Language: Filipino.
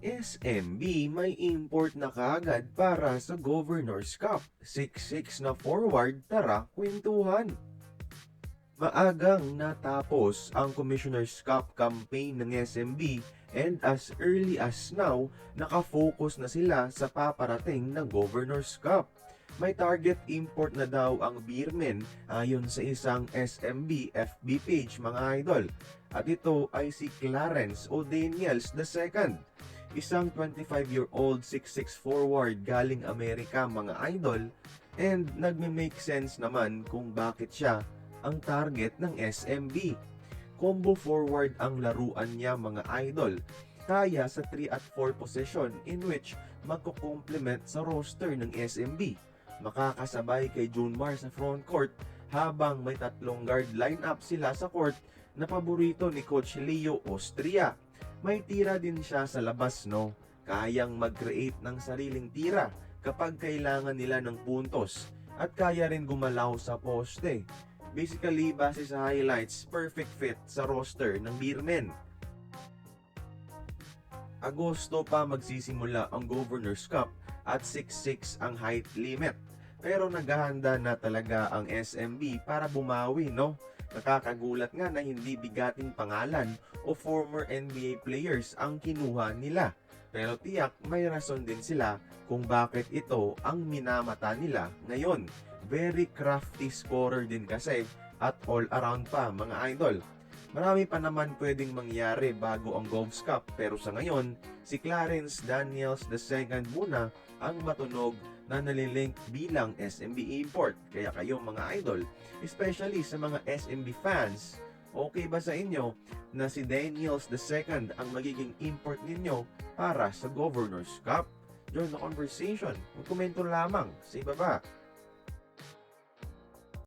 SMB may import na kaagad para sa Governor's Cup. 6-6 na forward, tara kwentuhan. Maagang natapos ang Commissioner's Cup campaign ng SMB and as early as now, nakafocus na sila sa paparating na Governor's Cup. May target import na daw ang Beermen ayon sa isang SMB FB page mga idol. At ito ay si Clarence o Daniels II. Isang 25-year-old 6'6 forward galing Amerika mga idol, and nagme-make sense naman kung bakit siya ang target ng SMB. Combo forward ang laruan niya mga idol, kaya sa 3 at 4 position in which magko-complement sa roster ng SMB. Makakasabay kay Junmar sa front court habang may tatlong guard lineup sila sa court na paborito ni Coach Leo Austria. May tira din siya sa labas, no? Kayang mag-create ng sariling tira kapag kailangan nila ng puntos at kaya rin gumalaw sa poste. Basically, base sa highlights, perfect fit sa roster ng Beermen. Agosto pa magsisimula ang Governor's Cup at 6'6 ang height limit. Pero naghahanda na talaga ang SMB para bumawi, no? Nakakagulat nga na hindi bigating pangalan o former NBA players ang kinuha nila. Pero tiyak may rason din sila kung bakit ito ang minamata nila ngayon. Very crafty scorer din kasi at all around pa mga idol. Marami pa naman pwedeng mangyari bago ang Govs Cup, pero sa ngayon, si Clarence Daniels II muna ang matunog na nalilink bilang SMB import. Kaya kayo mga idol, especially sa mga SMB fans, okay ba sa inyo na si Daniels II ang magiging import ninyo para sa Governor's Cup? Join the conversation. Magkomento lamang sa ibaba.